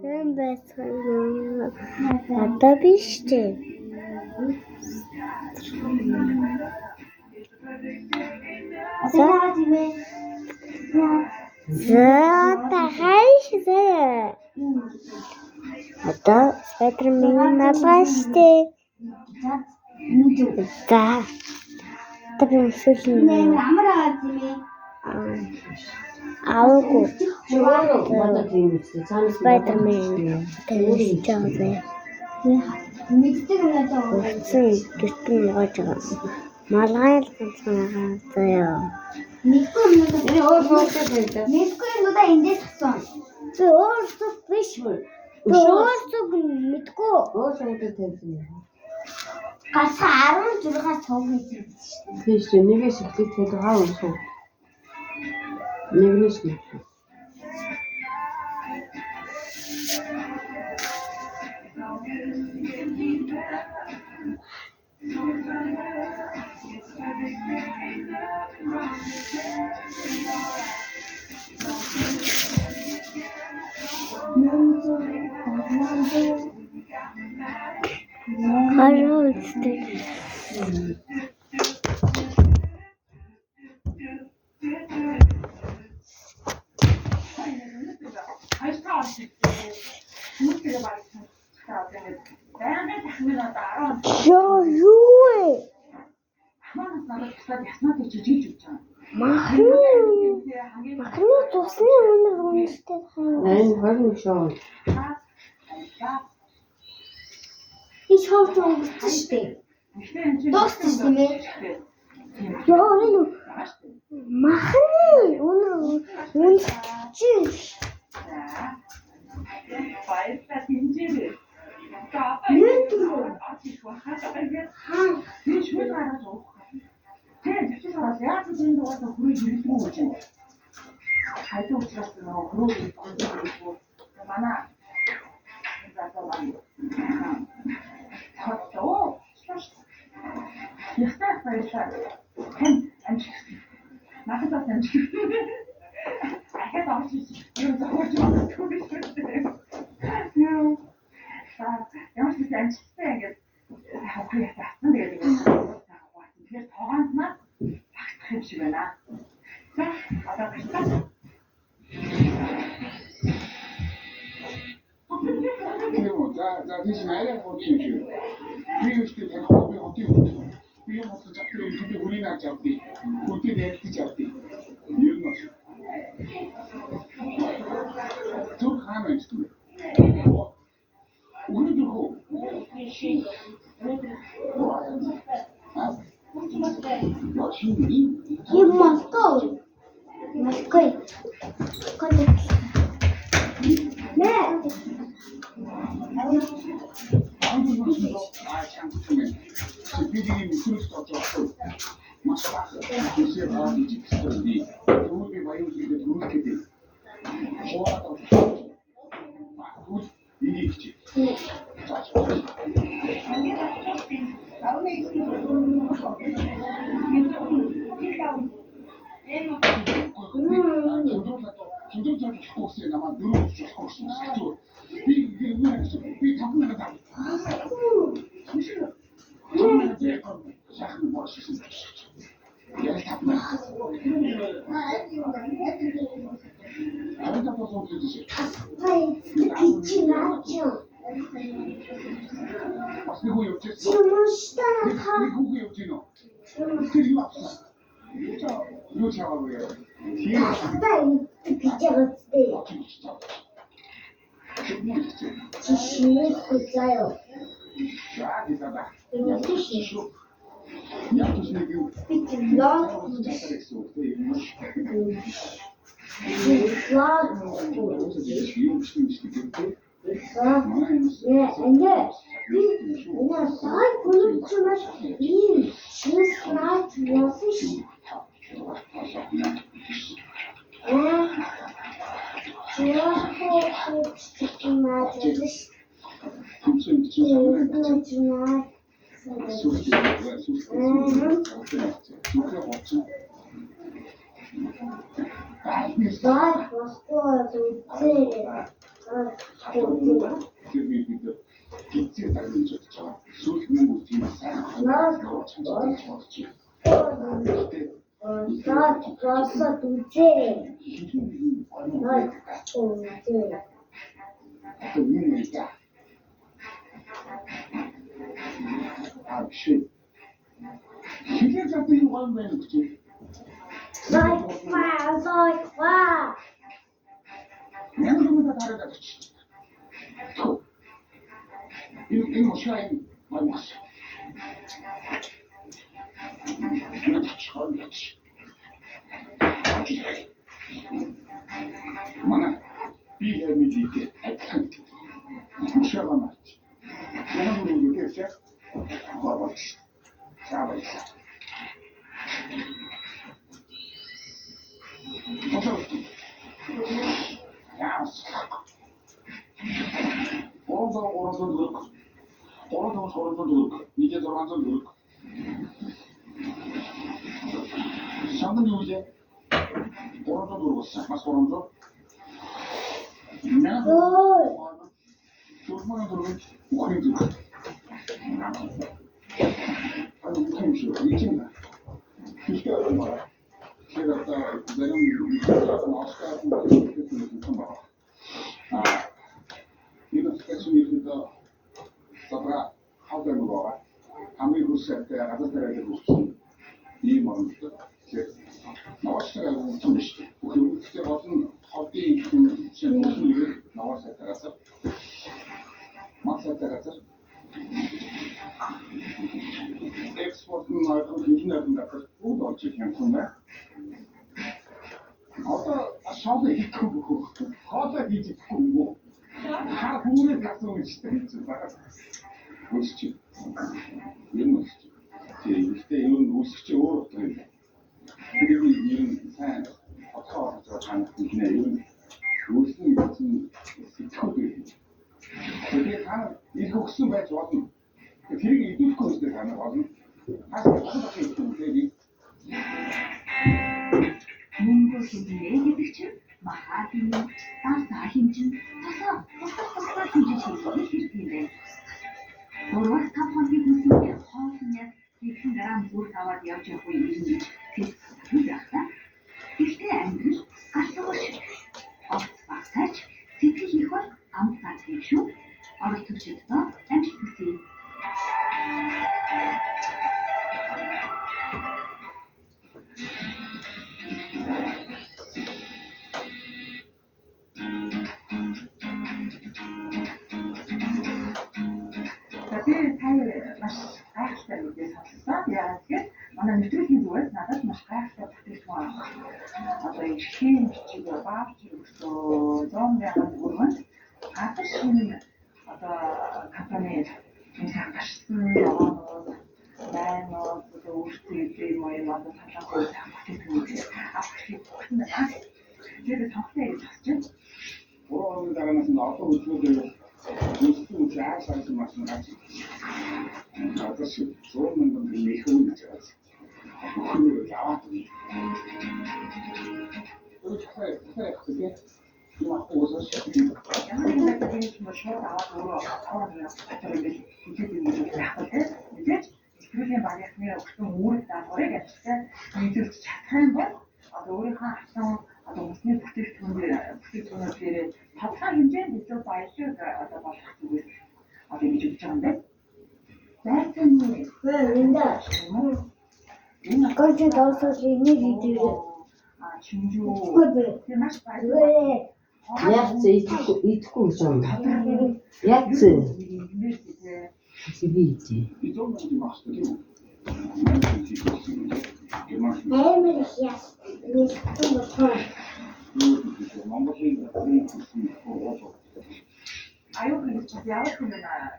Сэн байцгаана. Одоо биш дээ. За тахайшээ. Одоо Spider-Man налгааштэй. За. Тэр сүлэн амар аваад юм ээ. Аагүй. Манай тийм үстэй. Цаанаас Spider-Man тэрийг жаагүй. Мэддэг юм надад. Гэртэн ногоож байгаа. Малгай л ганцхан заяа. Мэдгүй юм надад. Энэ өөрсдөө байдаг. Мэдгүй юм надад эндээс авсан. Би өөрсдөө биш үү? Өөрсдөө мэдгүй. Өөрсдөө тавьсан юм. Гасаа 16 цог хийсэн шүү дээ. Тийш нэгээс ихтэй төлөвлөгөө өгсөн. Нэгнээс нэг. Харуулцтай. Махны тусны өнөр үнэтэй хаа. Энэ 20 шоу. Ич хавч өнгөсөн шүү дээ. Дууссан шүү дээ. Яа энэ махны өнөр үнэтэй. За тийш найраа хоочих юм. Би өөртөө таньдаг би хотын хүн. Би юм болсон чаддаг юм би хүрийн авч авдээ. Хүнтэй дээлтэж авдээ. Юу нь байна? Түр хаана гэж түр. Өнөөдөр хөө. Юм Москва. Москва. Нэ. бид гинцээ дарж байгаа. Сүүл мөнгө тийм сайн. Чанчаад болчих. Просто тузээ. Хилээ 잡고 있는 건 왜 그렇지? 와. 양쪽은 다 다르다 그렇지? 이 모시아인 많이 왔어. 이거 다 처음 그렇지. mana 비행이 이게 액션 무시하가 맞지. 내가 보는 게 있어. 봐봐지. 잡아있어. 어서 야, 오른손 누르고 오른손 누르고 이제 돌아서 누르고 상당히 이제 오른손 누르고 막 오른손 내가 돌만한 누르고 우크린 누르고 아니 우크린 싫어 이쯤이다 이게 얼마야 제가 딱 내가 나왔다 좀 봐봐 아 이거 스케치니까 sabra hauda nuova ami russette a dare le russi 이 뭔가 제 나왔어요 좀 그 그때 무슨 커피 무슨 일이 나왔을 때라서 막살 때라서 엑스포트 말고 기준하는 거 그거 어떻게 괜찮나 어떤 샤워도 있고 하다 있고 다 부모의 작성을 시대했지 멋있지 이런 멋있지 이때 이런 멋있지 어떻게 그리고 이런 사연 어떻게 하는 그냥 이런 멋있는 같은 스토리 그게 가는 이거 쓰면 좋았던 되게 이끌고 있을 때 가는 거는 사실 어떻게 있는데 Mongol хэлний гэдэг чинь махаа хэмээн тасаа хэмжин тасаа тасаа хийж хэлэх хэрэгтэй. Өөрөөр тав хоногийн хүнсний хоолны яг 1 грамм бүр таваад явж явах үе юм гэж хэлсэн байна. Гэхдээ амьдрал гашуур шиг. Огт багтаач сэтгэл их бол амт цаад юм шүү. Орос төвчдөө амжилт хүсье. Тэгээд сая маш гайхалтай үгээ сонссон. Яагаад гэвэл манай нэвтрүүлгийн зүгээс надад маш гайхалтай бүтээгдэхүүн авах. Одоо ихэнх бичиг баавч өгсөн 100 мянган төгрөгөнд гадар шинэ одоо компани энэ гарсан яваанууд байнууд өөрсдөө ийм одоо талхай бүтээгдэхүүн авах хэрэгтэй байна. Тэгээд сонхтой гэж бодчих. 오늘 나가면서 어떤 우주들 무슨 잘 살수 말씀하지 아저씨 좋은 놈들 미국인 줄 알았어 그걸 나왔더니 그 차에 그게 막 오서 시키는 거 양쪽에 대해서 뭐 쉬어 나와서 오늘 저기 이제 나한테 이제 그렇게 많이 했으면 어떤 오래다 오래겠지 이제 착한 거 우리 한 악성 무슨 бүтээгдэхүүнээр тавцаа хэмжээнд илүү баялаг одоо болгохгүй одоо ингэж өгч байгаа юм байна. Зайсан 왜 근데 아까 나와서 얘네들이 중주 그거를 그 맛이 왜 Яац идэхгүй гэж юм. Яац 집이지. 이 정도지 마스터도 애매를 희야스 좀 못하 аюу гэж яавал юм байна.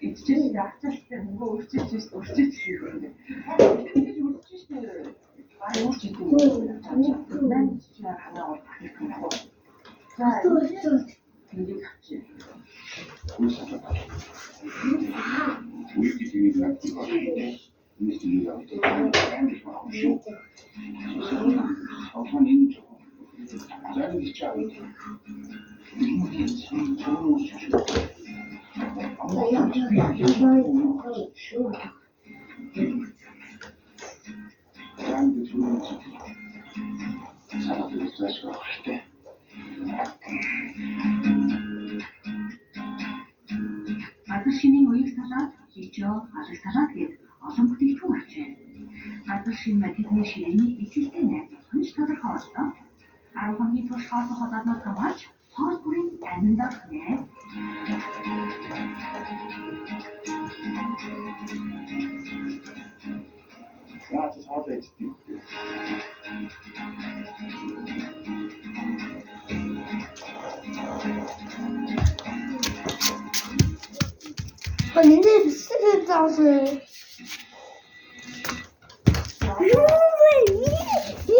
Эцэг ягцалтай мөнгө өөрчилж хийгэрнэ. Тэгэж өөрчилж аюу ч гэдэг. Нам ч ханаа гэх юм байна. За ингэж авчих. 우리 기준이 같은 거 미스터리가 어떤 거 하고 싶어. 어떤 인조 자기 참 좋은 수준 아무것도 나한테 좋은 수준 사람들이 자식을 할때 Газар шинийн уяг салаад, хичөө, алаг салаад гээд олон бүтээгдэхүүн гарчээ. Газар шин мэдээний ширээний эцэгтэй найзууд нь тодорхой боллоо. 10 хоногийн турш хаалт хоолойноо хамаарч хоол бүрийн аминд орхнэ. 나한테 사다했지. 근데 쓰겠다고. 왜, 왜, 왜,